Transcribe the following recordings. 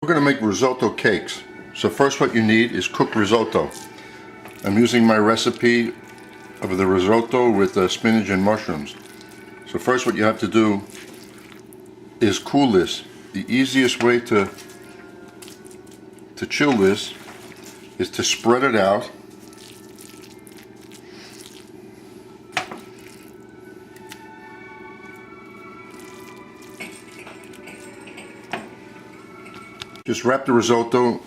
We're going to make risotto cakes. So first what you need is cooked risotto. I'm using my recipe of the risotto with spinach and mushrooms. So first what you have to do is cool this. The easiest way to chill this is to spread it out. Just wrap the risotto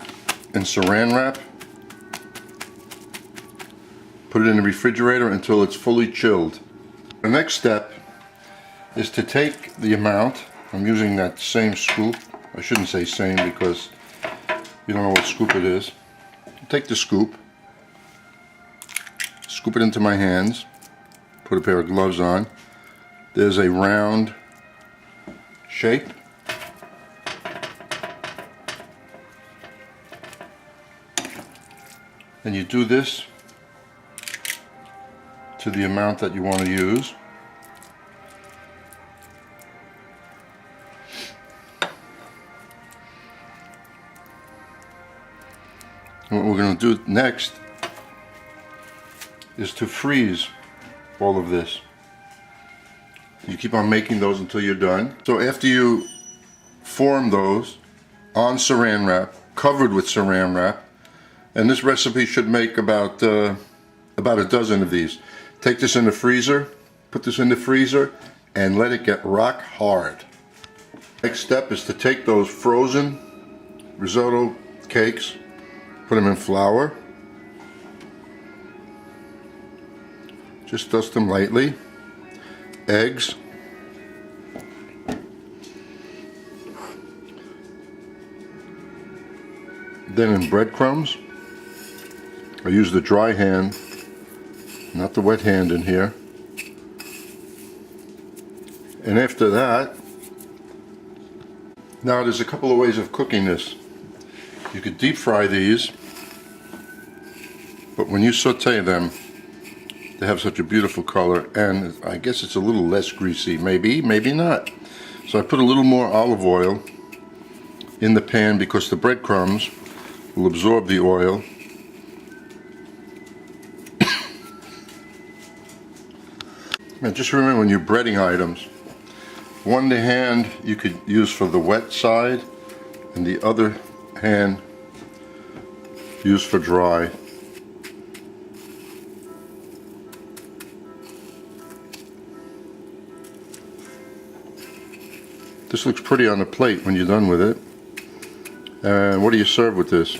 in saran wrap. Put it in the refrigerator until it's fully chilled. The next step is to take the amount. I'm using that same scoop. I shouldn't say same because you don't know what scoop it is. Take the scoop, scoop it into my hands, put a pair of gloves on. There's a round shape. And you do this to the amount that you want to use. And what we're going to do next is to freeze all of this. You keep on making those until you're done. So after you form those on saran wrap, covered with saran wrap, and this recipe should make about a dozen of these. Take this in the freezer, put this in the freezer, and let it get rock hard. Next step is to take those frozen risotto cakes, put them in flour, just dust them lightly, eggs, then in breadcrumbs. I use the dry hand, not the wet hand in here. And after that, now there's a couple of ways of cooking this. You could deep fry these, but when you saute them, they have such a beautiful color, and I guess it's a little less greasy, maybe not. So I put a little more olive oil in the pan because the breadcrumbs will absorb the oil. And just remember, when you're breading items, one hand you could use for the wet side and the other hand use for dry. This looks pretty on the plate when you're done with it. And what do you serve with this?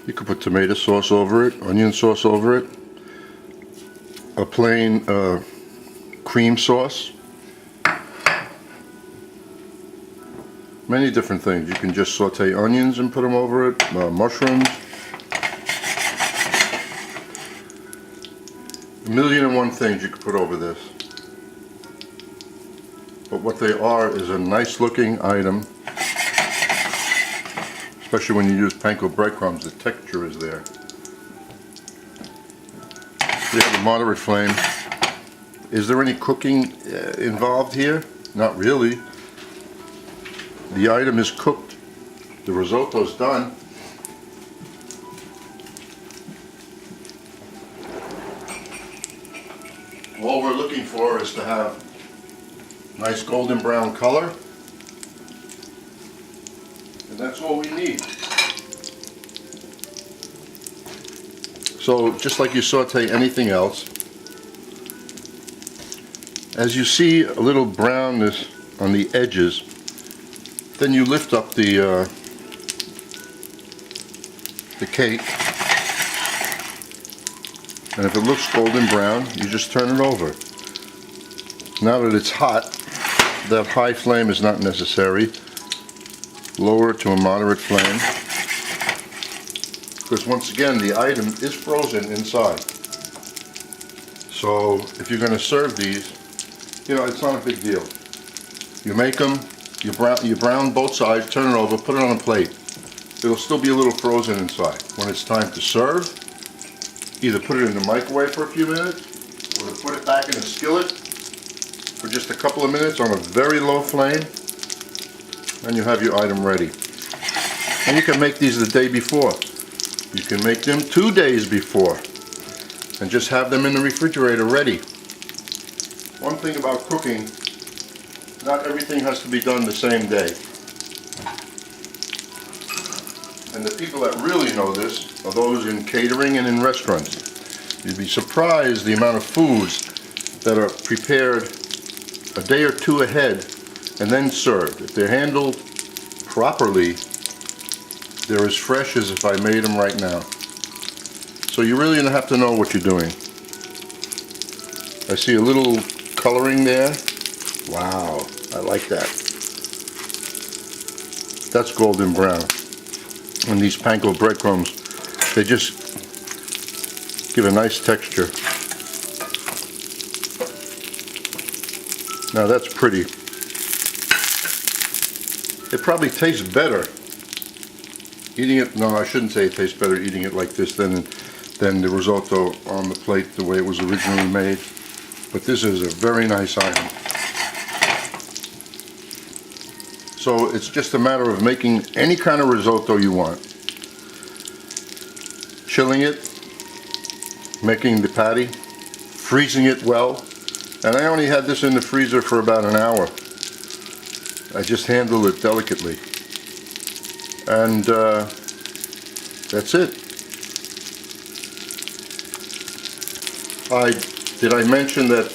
You could put tomato sauce over it, onion sauce over it, a plain cream sauce, many different things. You can just saute onions and put them over it, mushrooms, a million and one things you could put over this. But what they are is a nice looking item, especially when you use panko breadcrumbs. The texture is there. We have a moderate flame. Is there any cooking involved here? Not really. The item is cooked. The risotto's done. All we're looking for is to have nice golden brown color. And that's all we need. So just like you saute anything else, as you see a little brownness on the edges, then you lift up the cake, and if it looks golden brown, you just turn it over. Now that it's hot, that high flame is not necessary. Lower it to a moderate flame, because once again the item is frozen inside. So if you're going to serve these, it's not a big deal. You make them, you brown both sides, turn it over, put it on a plate. It'll still be a little frozen inside. When it's time to serve, either put it in the microwave for a few minutes, or put it back in a skillet for just a couple of minutes on a very low flame, and you have your item ready. And you can make these the day before. You can make them 2 days before and just have them in the refrigerator ready. One thing about cooking, not everything has to be done the same day. And the people that really know this are those in catering and in restaurants. You'd be surprised the amount of foods that are prepared a day or two ahead and then served. If they're handled properly, they're as fresh as if I made them right now. So you really have to know what you're doing. I see a little coloring there. Wow, I like that. That's golden brown. And these panko breadcrumbs, they just give a nice texture. Now that's pretty. It probably tastes better eating it. No, I shouldn't say it tastes better eating it like this than the risotto on the plate the way it was originally made. But this is a very nice item. So it's just a matter of making any kind of risotto you want. Chilling it, making the patty, freezing it well. And I only had this in the freezer for about an hour. I just handled it delicately. And that's it. Did I mention that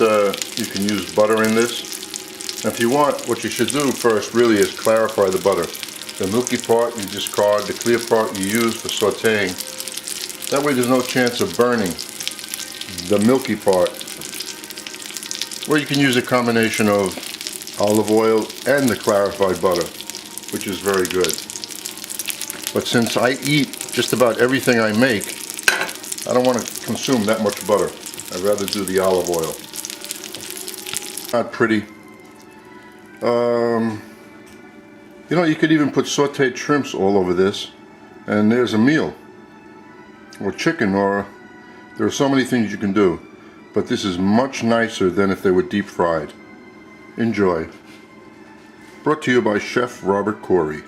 you can use butter in this? Now if you want, what you should do first really is clarify the butter. The milky part you discard, the clear part you use for sauteing. That way there's no chance of burning the milky part. Or you can use a combination of olive oil and the clarified butter, which is very good. But since I eat just about everything I make, I don't want to consume that much butter. I'd rather do the olive oil. Not pretty. You know, you could even put sauteed shrimps all over this, and there's a meal. Or chicken, or there are so many things you can do. But this is much nicer than if they were deep fried. Enjoy. Brought to you by Chef Robert Corey.